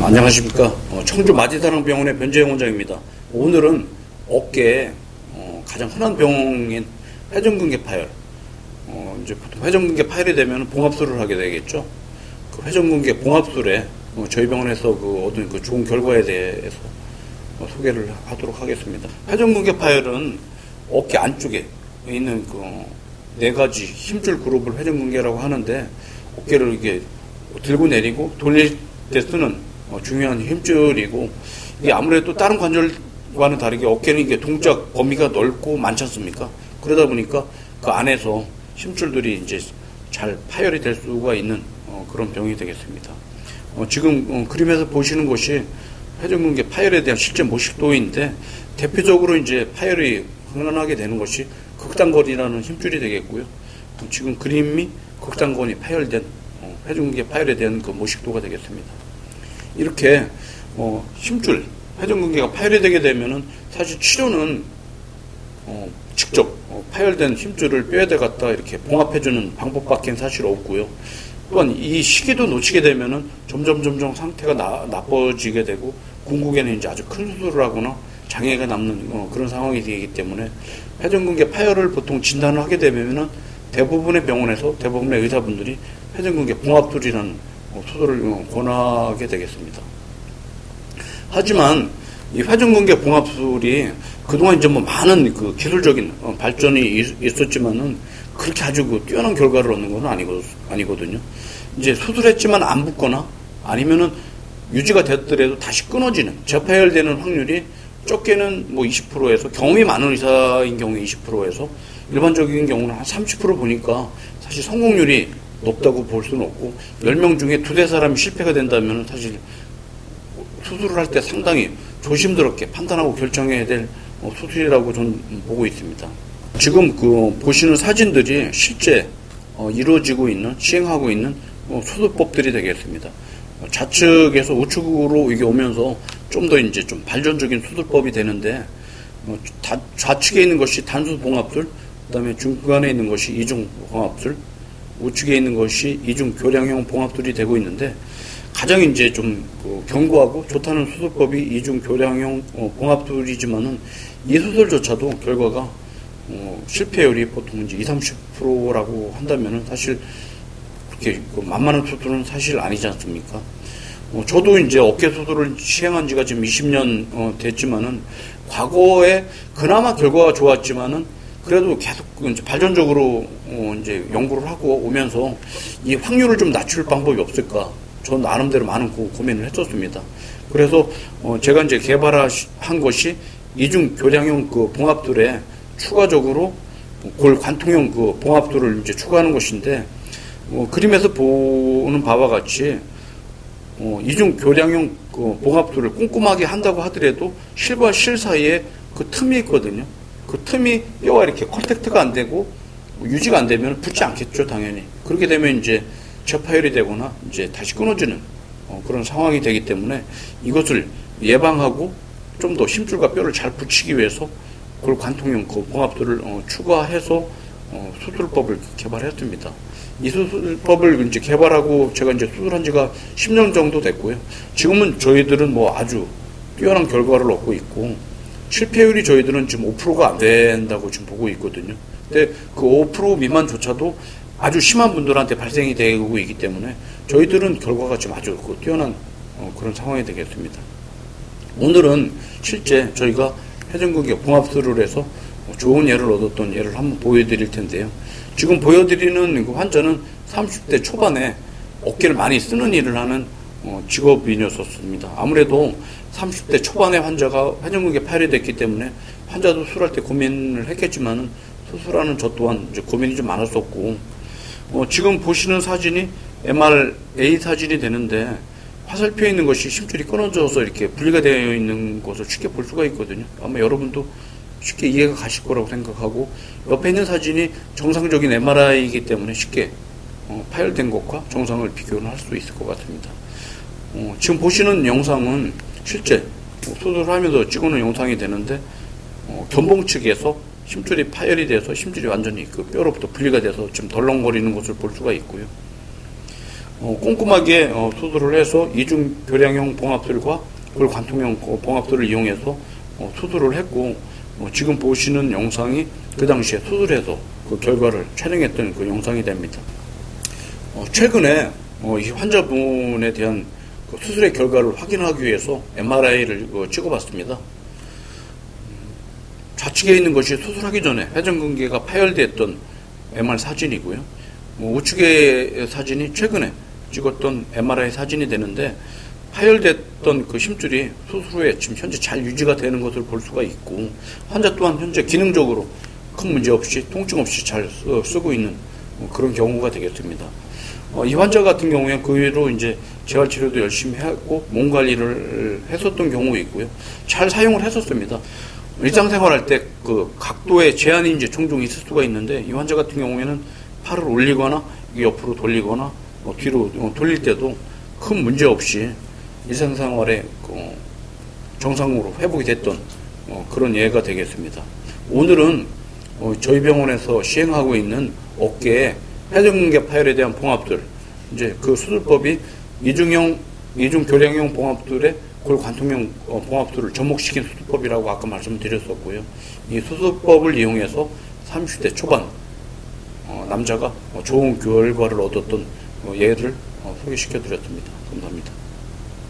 안녕하십니까. 청주 마디사랑병원의 변재영 원장입니다. 오늘은 어깨에 가장 흔한 병인 회전근개 파열. 이제 보통 회전근개 파열이 되면 봉합술을 하게 되겠죠. 그 회전근개 봉합술에 저희 병원에서 얻은 좋은 결과에 대해서 소개를 하도록 하겠습니다. 회전근개 파열은 어깨 안쪽에 있는 네 가지 힘줄 그룹을 회전근개라고 하는데, 어깨를 이게 들고 내리고 돌릴 때 쓰는 중요한 힘줄이고, 이게 아무래도 다른 관절과는 다르게 어깨는 이게 동작 범위가 넓고 많지 않습니까? 그러다 보니까 그 안에서 힘줄들이 이제 잘 파열이 될 수가 있는 그런 병이 되겠습니다. 지금 그림에서 보시는 것이 회전근개 파열에 대한 실제 모식도인데, 대표적으로 이제 파열이 흔하게 되는 것이 극단거리라는 힘줄이 되겠고요. 지금 그림이 극단거리 파열된 회전근개 파열에 대한 그 모식도가 되겠습니다. 이렇게 힘줄, 회전근개가 파열이 되게 되면은 사실 치료는 직접 파열된 힘줄을 뼈에다 갖다 이렇게 봉합해주는 방법밖에 사실 없고요. 또한 이 시기도 놓치게 되면은 점점 상태가 나빠지게 되고, 궁극에는 이제 아주 큰 수술을 하거나 장애가 남는 그런 상황이 되기 때문에, 회전근개 파열을 보통 진단을 하게 되면은 대부분의 병원에서 대부분의 의사분들이 회전근개 봉합술이라는 수술을 권하게 되겠습니다. 하지만 이 회전근개 봉합술이 그동안 이제 많은 기술적인 발전이 있었지만은 그렇게 아주 뛰어난 결과를 얻는 건 아니거든요. 이제 수술했지만 안 붓거나 아니면은 유지가 됐더라도 다시 끊어지는, 재파열되는 확률이 적게는 20%에서, 경험이 많은 의사인 경우에 20%에서, 일반적인 경우는 한 30% 보니까 사실 성공률이 높다고 볼 수는 없고, 10명 중에 2-3 사람이 실패가 된다면 사실 수술을 할 때 상당히 조심스럽게 판단하고 결정해야 될 수술이라고 저는 보고 있습니다. 지금 보시는 사진들이 실제 이루어지고 있는, 시행하고 있는 수술법들이 되겠습니다. 좌측에서 우측으로 이게 오면서 좀 더 이제 좀 발전적인 수술법이 되는데, 좌측에 있는 것이 단수 봉합술, 그 다음에 중간에 있는 것이 이중 봉합술, 우측에 있는 것이 이중 교량형 봉합술이 되고 있는데, 가장 이제 좀 견고하고 좋다는 수술법이 이중 교량형 봉합술이지만은, 이 수술조차도 결과가 실패율이 보통 이제 20-30%라고 한다면은 사실 그렇게 만만한 수술은 사실 아니지 않습니까? 저도 이제 어깨 수술을 시행한 지가 지금 20년 됐지만은, 과거에 그나마 결과가 좋았지만은 그래도 계속 이제 발전적으로 이제 연구를 하고 오면서 이 확률을 좀 낮출 방법이 없을까, 전 나름대로 많은 고민을 했었습니다. 그래서 제가 이제 개발한 것이 이중 교량형 봉합술에 추가적으로 골 관통형 봉합술을 이제 추가하는 것인데, 그림에서 보는 바와 같이 이중 교량형 봉합술을 꼼꼼하게 한다고 하더라도 실과 실 사이에 틈이 있거든요. 그 틈이 뼈가 이렇게 컨택트가 안 되고 유지가 안 되면 붙지 않겠죠, 당연히. 그렇게 되면 이제 재파열이 되거나 이제 다시 끊어지는 그런 상황이 되기 때문에, 이것을 예방하고 좀 더 힘줄과 뼈를 잘 붙이기 위해서 골 관통형 봉합술을 추가해서 수술법을 개발했습니다. 이 수술법을 이제 개발하고 제가 이제 수술한 지가 10년 정도 됐고요. 지금은 저희들은 아주 뛰어난 결과를 얻고 있고, 실패율이 저희들은 지금 5%가 안 된다고 지금 보고 있거든요. 근데 그 5% 미만조차도 아주 심한 분들한테 발생이 되고 있기 때문에 저희들은 결과가 지금 아주 뛰어난 그런 상황이 되겠습니다. 오늘은 실제 저희가 회전근개 봉합술을 해서 좋은 예를 얻었던 예를 한번 보여드릴 텐데요. 지금 보여드리는 환자는 30대 초반에 어깨를 많이 쓰는 일을 하는 직업인이었습니다. 아무래도 30대 초반의 환자가 회전근개 파열이 됐기 때문에 환자도 수술할 때 고민을 했겠지만은, 수술하는 저 또한 이제 고민이 좀 많았었고, 지금 보시는 사진이 MRA 사진이 되는데, 화살표에 있는 것이 힘줄이 끊어져서 이렇게 분리가 되어 있는 것을 쉽게 볼 수가 있거든요. 아마 여러분도 쉽게 이해가 가실 거라고 생각하고, 옆에 있는 사진이 정상적인 MRI이기 때문에 쉽게 파열된 것과 정상을 비교를 할 수 있을 것 같습니다. 지금 보시는 영상은 실제 수술을 하면서 찍어놓은 영상이 되는데, 견봉 측에서 힘줄이 파열이 돼서 힘줄이 완전히 뼈로부터 분리가 돼서 지금 덜렁거리는 것을 볼 수가 있고요. 꼼꼼하게 수술을 해서 이중 교량형 봉합술과 골관통형 봉합술을 이용해서 수술을 했고, 지금 보시는 영상이 그 당시에 수술해서 그 결과를 촬영했던 그 영상이 됩니다. 최근에 이 환자분에 대한 그 수술의 결과를 확인하기 위해서 MRI를 찍어봤습니다. 좌측에 있는 것이 수술하기 전에 회전근개가 파열됐던 MR 사진이고요. 우측의 사진이 최근에 찍었던 MRI 사진이 되는데, 파열됐던 그 힘줄이 수술 후에 지금 현재 잘 유지가 되는 것을 볼 수가 있고, 환자 또한 현재 기능적으로 큰 문제 없이 통증 없이 잘 쓰고 있는 그런 경우가 되겠습니다. 이 환자 같은 경우에 그 외로 이제 재활치료도 열심히 하고 몸 관리를 했었던 경우 있고요. 잘 사용을 했었습니다. 일상생활할 때 그 각도의 제한이 이제 종종 있을 수가 있는데, 이 환자 같은 경우에는 팔을 올리거나 옆으로 돌리거나 뒤로 돌릴 때도 큰 문제 없이 일상생활에 정상으로 회복이 됐던 그런 예가 되겠습니다. 오늘은 저희 병원에서 시행하고 있는 어깨 회전근개 파열에 대한 봉합술, 이제 그 수술법이 이중 교량형 봉합술에 골관통형 봉합술을 접목시킨 수술법이라고 아까 말씀드렸었고요. 이 수술법을 이용해서 30대 초반 남자가 좋은 결과를 얻었던 예를 소개시켜 드렸습니다. 감사합니다.